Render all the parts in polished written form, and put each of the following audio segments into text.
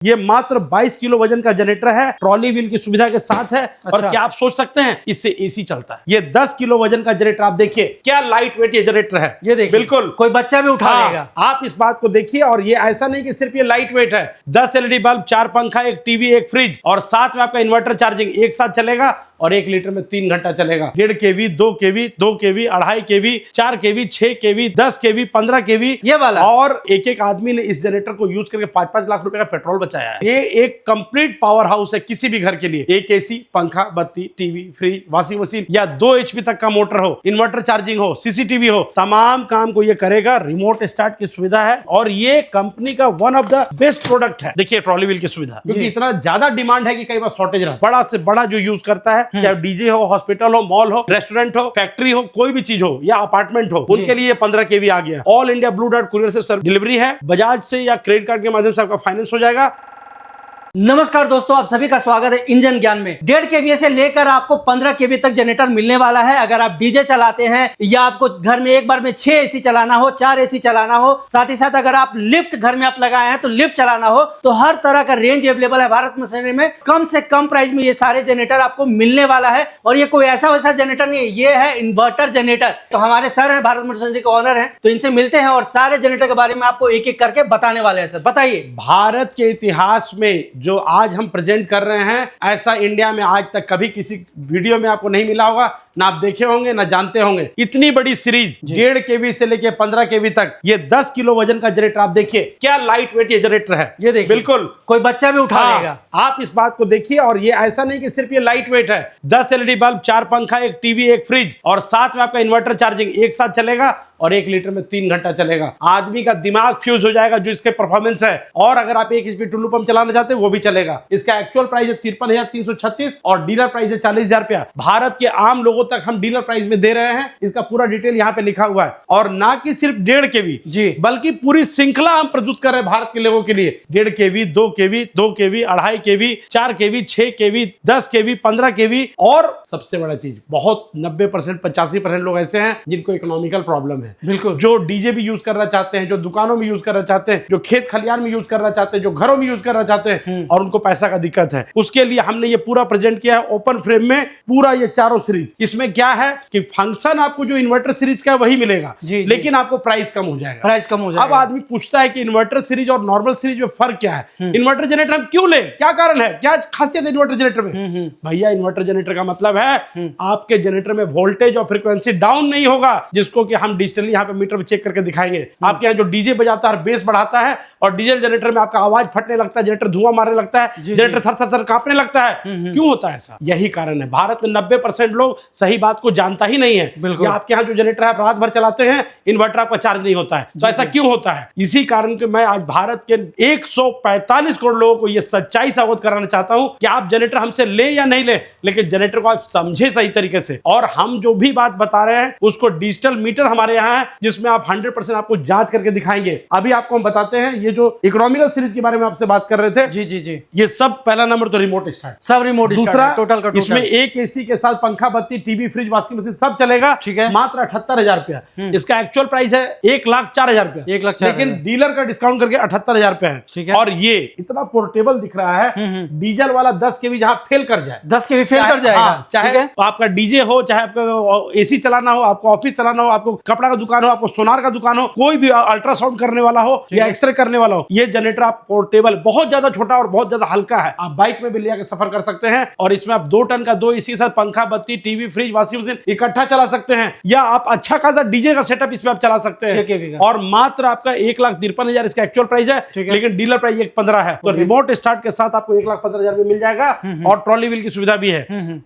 ये मात्र 22 किलो वजन का जनरेटर है, ट्रॉली व्हील की सुविधा के साथ है। और क्या आप सोच सकते हैं इससे एसी चलता है। ये 10 किलो वजन का जनरेटर, आप देखिए क्या लाइट वेट ये जनरेटर है। ये देखिए, बिल्कुल कोई बच्चा भी उठा लेगा। आप इस बात को देखिए। और ये ऐसा नहीं कि सिर्फ ये लाइट वेट है, 10 एलईडी बल्ब, 4 पंखा, एक टीवी, एक फ्रिज और साथ में आपका इन्वर्टर चार्जिंग एक साथ चलेगा और 1 लीटर में 3 घंटा चलेगा। 1.5 केवी, 2 केवी, 2 केवी, 2.5 केवी, 4 केवी, 6 केवी, 10 केवी, 15 केवी, ये वाला। और एक आदमी ने इस जनरेटर को यूज करके 5-5 लाख रुपए का पेट्रोल बचाया है। ये एक कंप्लीट पावर हाउस है किसी भी घर के लिए। एक एसी, पंखा, बत्ती, टीवी, फ्रिज, वॉशिंग मशीन या 2 HP तक का मोटर हो, इन्वर्टर चार्जिंग हो, सीसीटीवी हो, तमाम काम को ये करेगा। रिमोट स्टार्ट की सुविधा है और ये कंपनी का one of the best product है। देखिए ट्रॉली व्हील की सुविधा, क्योंकि इतना ज्यादा डिमांड है कि कई बार शॉर्टेज रहता है। बड़ा से बड़ा जो यूज करता है, चाहे डीजे हो, हॉस्पिटल हो, मॉल हो, रेस्टोरेंट हो, फैक्ट्री हो, कोई भी चीज हो या अपार्टमेंट हो, उनके लिए 15 केवी आ गया। All India blue Dart courier से सर डिलीवरी है। बजाज से या क्रेडिट कार्ड के माध्यम से आपका फाइनेंस हो जाएगा। नमस्कार दोस्तों, आप सभी का स्वागत है इंजन ज्ञान में। 1.5 केवी से लेकर आपको 15 केवी तक जनरेटर मिलने वाला है। अगर आप डीजे चलाते हैं या आपको घर में एक बार में 6 एसी चलाना हो, 4 एसी चलाना हो, साथ ही साथ अगर आप लिफ्ट घर में आप लगाए हैं तो लिफ्ट चलाना हो, तो हर तरह का रेंज अवेलेबल है भारत मशीनरी में। कम से कम प्राइस में ये सारे जनरेटर आपको मिलने वाला है। और ये कोई ऐसा वैसा जनरेटर नहीं है, ये है इन्वर्टर जनरेटर। तो हमारे सर है, भारत मशीनरी के ऑनर है, तो इनसे मिलते हैं और सारे जनरेटर के बारे में आपको एक एक करके बताने वाले हैं। सर बताइए। भारत के इतिहास में जो आज हम प्रेजेंट कर रहे हैं, ऐसा इंडिया में आज तक कभी किसी वीडियो में आपको नहीं मिला होगा, ना आप देखे होंगे ना जानते होंगे। इतनी बड़ी सीरीज 1.5 केवी से लेके 15 केवी तक, ये 10 किलो वजन का जनरेटर, आप देखिए क्या लाइट वेट ये जनरेटर है। ये देखिए, बिल्कुल कोई बच्चा भी उठा लेगा। आप इस बात को देखिए। और ये ऐसा नहीं कि सिर्फ ये लाइट वेट है, 10 एलईडी बल्ब, 4 पंखा, एक टीवी, एक फ्रिज और साथ में आपका इन्वर्टर चार्जिंग एक साथ चलेगा और 1 लीटर में 3 घंटा चलेगा। आदमी का दिमाग फ्यूज हो जाएगा जो इसके परफॉर्मेंस है। और अगर आप 1 HP टुल्लू पंप चलाना चाहते हैं वो भी चलेगा। इसका एक्चुअल प्राइस है 53,336 और डीलर प्राइस है 40,000 रुपया। भारत के आम लोगों तक हम डीलर प्राइस में दे रहे हैं। इसका पूरा डिटेल यहाँ पे लिखा हुआ है। और ना कि सिर्फ 1.5 केवी जी, बल्कि पूरी श्रृंखला हम प्रस्तुत कर रहे हैं भारत के लोगों के लिए। 1.5 केवी, 2 केवी, 2 केवी, 2.5 केवी, 4 केवी, 6 केवी, 10 केवी, 15 केवी और सबसे बड़ा चीज, बहुत 90%, 85% लोग ऐसे हैं जिनको इकोनॉमिकल प्रॉब्लम है। बिल्कुल, जो डीजे भी यूज करना चाहते हैं, जो दुकानों में यूज करना चाहते हैं, जो खेत खलियान में यूज करना चाहते हैं, जो घरों में यूज करना चाहते हैं और उनको पैसा का दिक्कत है, उसके लिए हमने ये पूरा प्रेजेंट किया है ओपन फ्रेम में। पूरा ये चारों सीरीज, इसमें क्या है कि फंक्शन आपको जो इन्वर्टर सीरीज का वही मिलेगा, लेकिन आपको प्राइस कम हो जाएगा। प्राइस कम हो जाएगा। अब आदमी पूछता है कि इन्वर्टर सीरीज और नॉर्मल सीरीज में फर्क क्या है, इन्वर्टर जनरेटर हम क्यों ले, क्या कारण है, क्या खासियत है इन्वर्टर जनरेटर में। भैया इन्वर्टर जनरेटर का मतलब है आपके जनरेटर में वोल्टेज और फ्रीक्वेंसी डाउन नहीं होगा, जिसको कि हम डिजिटली यहाँ पे मीटर पे चेक करके दिखाएंगे। आपके यहाँ जो डीजे बजाता है, बेस बढ़ाता है और डीजल जनरेटर में आपका आवाज फटने लगता है, जनरेटर धुआं मारने लगता है, जनरेटर थर थर थर कांपने लगता है। क्यों होता है ऐसा? यही कारण है। भारत में 90% लोग सही बात को जानता ही नहीं है। आपके यहाँ जो जनरेटर आप रात भर चलाते हैं, इन्वर्टर आपका चार्ज नहीं होता है, तो ऐसा क्यों होता है? इसी कारण के मैं आज भारत के 145 करोड़ लोगों को यह सच्चाई से अवगत कराना चाहता हूं कि आप जनरेटर हमसे ले या नहीं ले, लेकिन जनरेटर को आप समझे सही तरीके से। और हम जो भी बात बता रहे हैं उसको डिजिटल मीटर हमारे यहाँ है, जिसमें आप 100% आपको जांच करके दिखाएंगे। अभी आपको हम बताते हैं ये जो इकोनॉमिकल सीरीज के बारे में आपसे बात कर रहे थे। जी जी जी, ये सब पहला नंबर तो रिमोट स्टार्ट, सब रिमोट। दूसरा टोटल का इसमें एक एसी के साथ पंखा, बत्ती, टीवी, फ्रिज, वॉशिंग मशीन सब चलेगा। ठीक है। मात्र 78,000 रुपया। इसका एक्चुअल प्राइस है 1,04,000 रुपया, 1,04,000, लेकिन डीलर का डिस्काउंट करके 78,000 रुपया है। ठीक है। और ये इतना पोर्टेबल दिख रहा है, डीजल वाला 10 केवी जहां फेल कर जाए, 10 केवी फेल कर जाएगा। चाहे आपका डीजे हो, चाहे आपका एसी चलाना हो, आपको ऑफिस चलाना हो, आपको कपड़ा का दुकान हो, आपको सोनार का दुकान हो, कोई भी अल्ट्रासाउंड करने वाला हो या एक्सरे करने वाला हो, ये जनरेटर आप पोर्टेबल, बहुत ज्यादा छोटा और बहुत ज्यादा हल्का है। आप बाइक में भी ले जाकर सफर कर सकते हैं और इसमें आप 2 टन का 2 एसी के साथ पंखा, बत्ती, टीवी, फ्रिज, वॉशिंग मशीन इकट्ठा चला सकते हैं, या आप अच्छा खासा डीजे का सेटअप इसमें आप चला सकते हैं। और मात्र आपका 1,53,000 इसका एक्चुअल प्राइस है, लेकिन डीलर प्राइस 1,15,000 है। तो रिमोट स्टार्ट के साथ आपको 1,15,000 में मिल जाएगा और ट्रॉली व्हील की सुविधा भी है।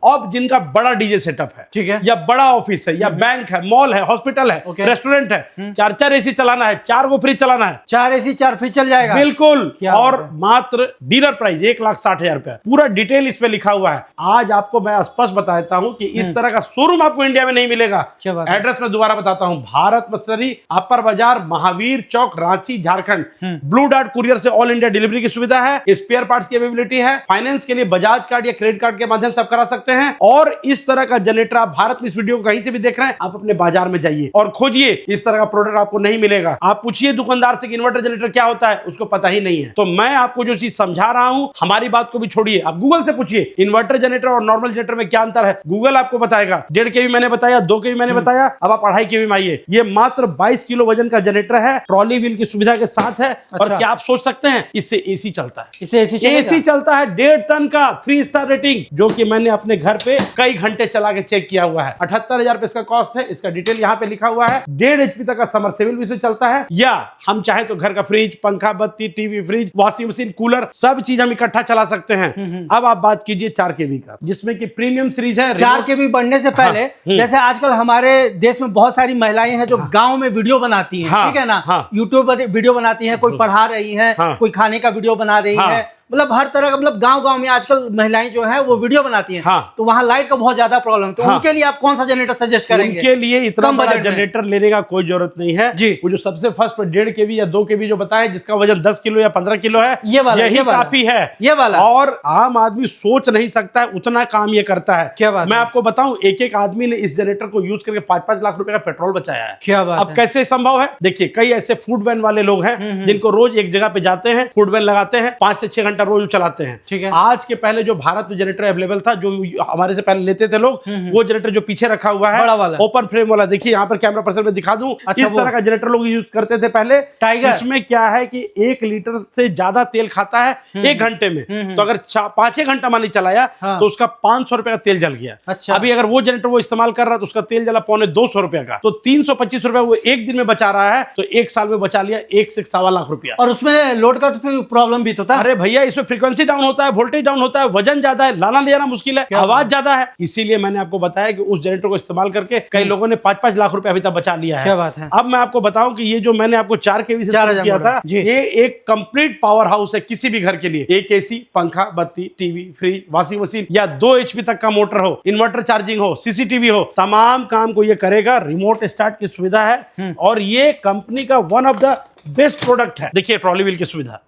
अब जिनका बड़ा डीजे सेटअप है, ठीक है, या बड़ा ऑफिस है, या बैंक है, मॉल है, हॉस्पिटल है, रेस्टोरेंट है, 4 एसी चलाना है, 4 गो फ्रिज चलाना है, 4 एसी 4 फ्रिज चल जाएगा। बिल्कुल। और मात्र डीलर प्राइस 1,60,000 रुपया। पूरा डिटेल इस पे लिखा हुआ है। आज आपको मैं स्पष्ट बताता हूं कि इस तरह का शोरूम आपको इंडिया में नहीं मिलेगा। एड्रेस में दोबारा बताता हूं, Bharat machinery, Upper Bazar, Mahavir Chowk, Ranchi, Jharkhand. Blue Dart courier से ऑल इंडिया डिलीवरी की सुविधा है, स्पेयर पार्ट्स की अवेलेबिलिटी है, फाइनेंस के लिए बजाज कार्ड या क्रेडिट कार्ड के माध्यम से आप करा सकते हैं। और इस तरह का जनरेटर आप भारत में इस वीडियो को कहीं से भी देख रहे हैं, आप अपने बाजार में जाइए और खोजिए खोजिए, इस तरह का प्रोडक्ट आपको नहीं मिलेगा। आप पूछिए दुकानदार से कि इन्वर्टर जनरेटर क्या होता है, उसको पता ही नहीं है। तो मैं आपको जो चीज समझा रहा हूं, हमारी बात को भी छोड़िए, आप गूगल से पूछिए इन्वर्टर जनरेटर और नॉर्मल जनरेटर में क्या अंतर है, गूगल आपको बताएगा। 1.5 kV मैंने बताया, 2 kV मैंने बताया, अब आप 2.5 kV में आइए। ये मात्र 22 किलो वजन का जनरेटर है, ट्रॉली व्हील की सुविधा के साथ है। और क्या आप सोच सकते हैं, इससे एसी चलता है, इससे एसी चलता है 1.5 टन का, 3 स्टार रेटिंग, जो कि मैंने अपने घर पे कई घंटे चला के चेक किया हुआ है। 78,000 रुपए इसका कॉस्ट है। इसका डिटेल यहाँ पे लिखा हुआ है। 1.5 HP तक का समरसेबल भी इसमें चलता है, या हम चाहे तो घर का फ्रिज, पंखा, बत्ती, TV, fridge, washing machine, cooler, सब चीज हम इकट्ठा चला सकते हैं। अब आप बात कीजिए 4 kV का, जिसमें कि प्रीमियम सीरीज है। 4 kV बढ़ने से पहले जैसे आजकल हमारे देश में बहुत सारी महिलाएं हैं जो गांव में वीडियो बनाती हैं, ठीक है ना, यूट्यूब पर वीडियो बनाती हैं, कोई पढ़ा रही है, कोई खाने का वीडियो बना रही है, मतलब हर तरह का, मतलब गांव में आजकल महिलाएं जो है वो वीडियो बनाती हैं। तो वहां लाइट का बहुत ज्यादा प्रॉब्लम है। तो उनके लिए आप कौन सा जनरेटर सजेस्ट करेंगे? उनके लिए इतना बड़ा जनरेटर लेने का कोई जरूरत नहीं है जी। वो जो सबसे फर्स्ट पर 1.5 kV या 2 kV जो बताया, जिसका वजन 10 किलो या 15 किलो है, ये वाला, यही काफी है, ये वाला। और आम आदमी सोच नहीं सकता है उतना काम ये करता है। क्या बात मैं आपको बताऊं, एक आदमी ने इस जनरेटर को यूज करके 5-5 लाख रुपए का पेट्रोल बचाया है। क्या बात अब कैसे संभव है? देखिए, कई ऐसे फूड वैन वाले लोग हैं जिनको रोज एक जगह पे जाते हैं, फूड वैन लगाते हैं, 5 से 6 घंटा रोज चलाते हैं। ठीक है। आज के पहले जो भारत में जनरेटर अवेलेबल था, जो हमारे से पहले लेते थे लोग, वो जनरेटर जो पीछे रखा हुआ है, बड़ा वाला, ओपन फ्रेम वाला, देखिए यहाँ पर कैमरा पर्सन में दिखा दूं। अच्छा, इस तरह का जनरेटर लोग यूज करते थे पहले। टाइगर, इसमें क्या है कि 1 लीटर से ज्यादा तेल खाता है 1 घंटे में। तो अगर 5-6 घंटा मान चलाया तो उसका 500 रुपए का तेल जल गया। अच्छा। अभी अगर वो जनरेटर वो इस्तेमाल कर रहा है तो उसका तेल जला 250 रुपए का, तो 325 रुपए वो एक दिन में बचा रहा है, तो 1 साल में बचा लिया 1 से 1.25 लाख रुपया। और उसमें लोड का तो प्रॉब्लम भी तो था। अरे भैया, इसमें फ्रीक्वेंसी डाउन होता है, वोल्टेज डाउन होता है, वजन ज्यादा है, लाना ले जाना मुश्किल है, आवाज ज्यादा है। इसीलिए मैंने आपको बताया कि उस जनरेटर को इस्तेमाल करके कई लोगों ने 5-5 लाख रुपए अभी तक बचा लिया है। क्या बात है। अब मैं आपको बताऊं कि ये जो मैंने आपको 4 kV से किया था, ये एक कंप्लीट पावर हाउस है किसी भी घर के लिए। एक एसी, पंखा, बत्ती, टीवी, फ्रिज, वॉशिंग मशीन, या 2 HP तक का मोटर हो, इन्वर्टर चार्जिंग हो, सीसीटीवी हो, तमाम काम को ये करेगा। रिमोट स्टार्ट की सुविधा है, और ये कंपनी का one of the best product है। देखिए ट्रॉली व्हील की सुविधा,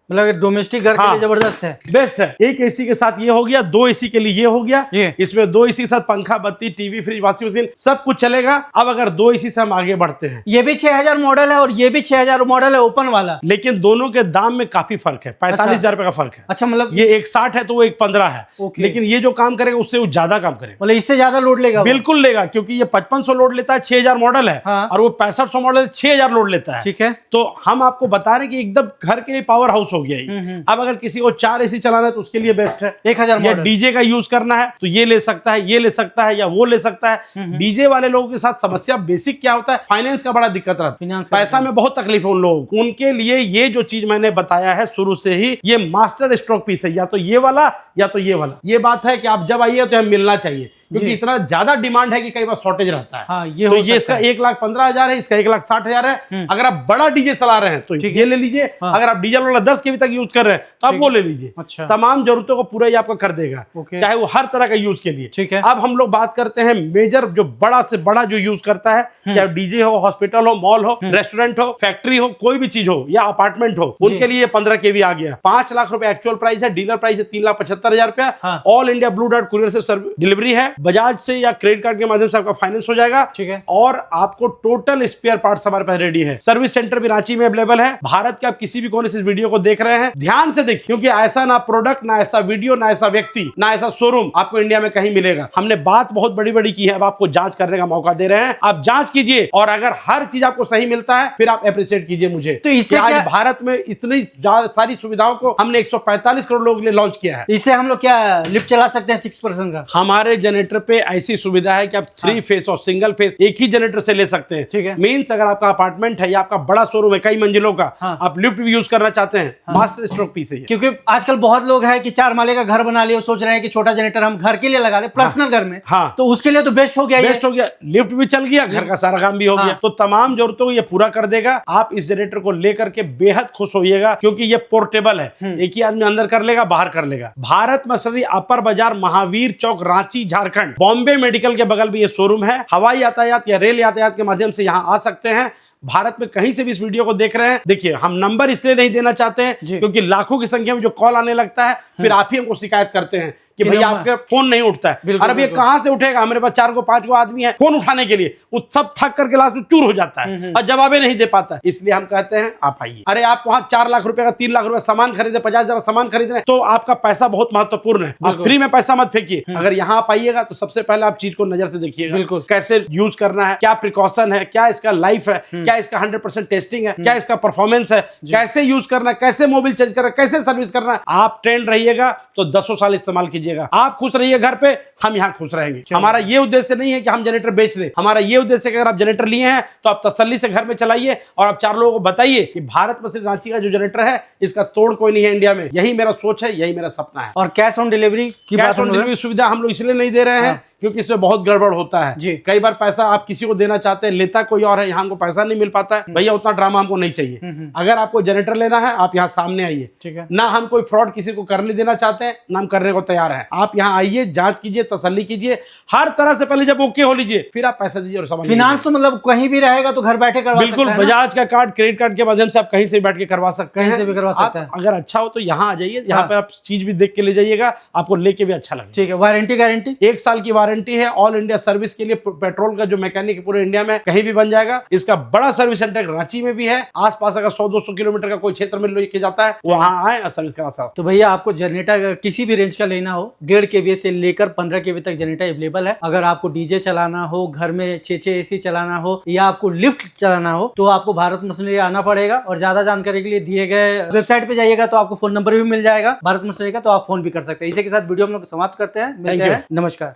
मतलब डोमेस्टिक घर के लिए जबरदस्त है, बेस्ट है। एक एसी के साथ ये हो गया, 2 एसी के लिए ये हो गया, इसमें 2 एसी के साथ पंखा, बत्ती, टीवी, फ्रिज, वॉशिंग मशीन सब कुछ चलेगा। अब अगर 2 एसी से हम आगे बढ़ते हैं, ये भी 6000 मॉडल है और ये भी 6000 मॉडल है ओपन वाला, लेकिन दोनों के दाम में काफी फर्क है, 45,000 रुपए का फर्क है। अच्छा, मतलब ये एक 60 है तो वो एक 15 है, लेकिन ये जो काम करेगा उससे वो ज्यादा काम करेगा, मतलब इससे ज्यादा लोड लेगा, बिल्कुल लेगा, क्योंकि ये 5500 लोड लेता है, 6000 मॉडल है, और वो 6500 मॉडल 6000 लोड लेता है। ठीक है। तो हम आपको बता रहे हैं कि एकदम घर के लिए पावर हाउस हो गया। अब अगर किसी को 4 एसी चलाना है तो उसके लिए बेस्ट है। 1000 या डीजे का यूज करना है तो ये ले सकता है, ये ले सकता है, या वो ले सकता है। डीजे वाले लोगों के साथ समस्या बेसिक क्या होता है, फाइनेंस का बड़ा दिक्कत रहता है, पैसा में बहुत तकलीफ है उन लोगों को। उनके लिए ये जो चीज मैंने बताया है शुरू से ही, ये मास्टर स्ट्रोक पीस है, या तो ये वाला या तो ये वाला। ये बात है कि आप जब आइए तो हमें मिलना चाहिए, क्योंकि इतना ज्यादा डिमांड है कि कई बार शॉर्टेज रहता है। तो ये इसका 1,15,000 है, इसका 1,60,000 है। अगर आप बड़ा डीजे चला रहे हैं तो ये ले लीजिए, अगर आप डीजल वाला 10 kV तक यूज कर रहे हैं तो आप वो ले लीजिए। अच्छा। तमाम जरूरतों को पूरा ये आपका कर देगा, चाहे वो हर तरह का यूज के लिए। ठीक है। अब हम लोग बात करते हैं मेजर जो बड़ा से बड़ा जो यूज करता है, चाहे डीजे हो, हॉस्पिटल हो, मॉल हो, रेस्टोरेंट हो, फैक्ट्री हो, कोई भी चीज हो या अपार्टमेंट हो, उनके लिए 15 kV आ गया। 5 लाख रुपए एक्चुअल प्राइस है, डीलर प्राइस है 3,75,000 रुपया। All India blue dot courier से डिलीवरी है, बजाज से या क्रेडिट कार्ड के माध्यम से आपका फाइनेंस हो जाएगा। ठीक है। और आपको टोटल स्पेयर पार्ट्स हमारे पास रेडी है। सर्विस सेंटर भी रांची में अवेलेबल है। भारत के आप किसी भी कोने से इस वीडियो को देख रहे हैं, ध्यान से देखिए, क्योंकि ऐसा ना प्रोडक्ट, ना ऐसा वीडियो, ना ऐसा व्यक्ति, ना ऐसा शोरूम आपको इंडिया में कहीं मिलेगा। हमने बात बहुत बड़ी बड़ी की है, अब आपको जांच करने का मौका दे रहे हैं। आप जांच कीजिए, और अगर हर चीज आपको सही मिलता है फिर आप अप्रिशिएट कीजिए मुझे। तो इससे आज भारत में इतनी सारी सुविधाओं को हमने 145 करोड़ लोगों के लिए लॉन्च किया है। इससे हम लोग क्या लिफ्ट चला सकते हैं 6% का? हमारे जनरेटर पे ऐसी सुविधा है कि आप 3 फेस और सिंगल फेस एक ही जनरेटर से ले सकते हैं। ठीक है। मींस अगर आपका अपार्टमेंट है या आपका बड़ा शोरूम है कई मंजिलों का, आप लिफ्ट भी यूज करना चाहते हैं, मास्टर स्ट्रोक पीस है। क्योंकि आजकल बहुत लोग हैं कि 4 माले का घर बना लिया, सोच रहे हैं कि छोटा जनरेटर हम घर के लिए लगा दे, पर्सनल घर में। तो उसके लिए तो बेस्ट हो गया, बेस्ट हो गया, लिफ्ट भी चल गया, घर का सारा काम भी हो गया, तो तमाम जरूरतों को ये पूरा कर देगा। आप इस जनरेटर को लेकर के बेहद खुश होइएगा, क्योंकि ये पोर्टेबल है, एक ही आदमी अंदर कर लेगा, बाहर कर लेगा। भारत मसरी अपर बाजार, महावीर चौक, रांची, झारखंड। बॉम्बे मेडिकल के बगल में ये शोरूम है। हवाई यातायात या रेल यातायात के माध्यम से यहाँ आ सकते हैं। भारत में कहीं से भी इस वीडियो को देख रहे हैं, देखिए हम नंबर इसलिए नहीं देना चाहते हैं क्योंकि लाखों की संख्या में जो कॉल आने लगता है फिर आप ही हमको शिकायत करते हैं कि भैया आपका फोन नहीं उठता है। और अब ये कहां से उठेगा, हमारे पास 4 को 5 को आदमी है फोन उठाने के लिए, वो सब थक करके लास्ट में चूर हो जाता है और जवाबे नहीं दे पाता। इसलिए हम कहते हैं आप आइए। अरे आप वहां 4 लाख रुपए का 3 लाख रुपए सामान खरीदे, 50,000 सामान खरीद रहे हैं तो आपका पैसा बहुत महत्वपूर्ण है। आप फ्री में पैसा मत फेंकिए। अगर यहाँ आप आइएगा तो सबसे पहले आप चीज को नजर से देखिएगा, कैसे यूज करना है, क्या प्रिकॉशन है, क्या इसका लाइफ है, क्या इसका 100% टेस्टिंग है, क्या इसका परफॉर्मेंस है, कैसे यूज करना है, कैसे मोबाइल चेंज करना है, कैसे सर्विस करना है। आप ट्रेंड रहिएगा तो 10 साल इस्तेमाल कीजिएगा। आप खुश रहिए घर पे, हम यहाँ खुश रहेंगे। हमारा ये उद्देश्य नहीं है कि हम जनरेटर बेच दें, हमारा ये उद्देश्य है कि अगर आप जनरेटर लिए हैं तो आप तसल्ली से घर में चलाइए और आप 4 लोगों को बताइए कि भारत में सिर्फ रांची का जो जनरेटर है इसका तोड़ कोई नहीं है इंडिया में। यही मेरा सोच है, यही मेरा सपना है। और कैश ऑन डिलीवरी की कैश ऑन डिलीवरी सुविधा हम लोग इसलिए नहीं दे रहे हैं क्योंकि इसमें बहुत गड़बड़ होता है। कई बार पैसा आप किसी को देना चाहते हैं, लेता कोई और है, यहाँ हमको पैसा नहीं मिल पाता है। भैया उतना ड्रामा हमको नहीं चाहिए। अगर आपको जनरेटर लेना है आप यहाँ सामने आइए, ठीक है ना। हम कोई फ्रॉड किसी को करने देना चाहते हैं ना, हम करने को तैयार है। आप यहाँ आइए, जांच कीजिए, तसल्ली कीजिए, हर तरह से पहले जब ओके हो लीजिए फिर आप पैसा दीजिए और सामान। फिनांस तो मतलब कहीं भी रहेगा तो घर बैठे करवा बिल्कुल, बजाज का कार्ड, क्रेडिट कार्ड के माध्यम से आप कहीं से बैठ के करवा सकते हैं, कहीं से भी करवा सकते हैं। अगर अच्छा हो तो यहाँ आ जाइए, यहाँ पे आप चीज भी देख के ले जाइएगा, आपको लेके भी अच्छा लगेगा। ठीक है। वारंटी गारंटी 1 साल की वारंटी है। ऑल इंडिया सर्विस के लिए पेट्रोल का जो मैकेनिक पूरे इंडिया में कहीं भी बन जाएगा। इसका बड़ा सर्विस सेंटर रांची में भी है। आसपास अगर 100-200 किलोमीटर का कोई क्षेत्र में लेके जाता है वहां आए और सर्विस करा सकते। तो भैया आपको जनरेटर किसी भी रेंज का लेना हो, 1.5 kVA से लेकर 15 kVA तक जनरेटर अवेलेबल है। अगर आपको डीजे चलाना हो, घर में 6 एसी चलाना हो या आपको लिफ्ट चलाना हो तो आपको भारत मशीनरी आना पड़ेगा। और ज्यादा जानकारी के लिए दिए गए वेबसाइट पे जाइएगा तो आपको फोन नंबर भी मिल जाएगा भारत मशीनरी का, तो आप फोन भी कर सकते हैं। इसी के साथ वीडियो हम लोग समाप्त करते हैं। मिलते हैं। नमस्कार।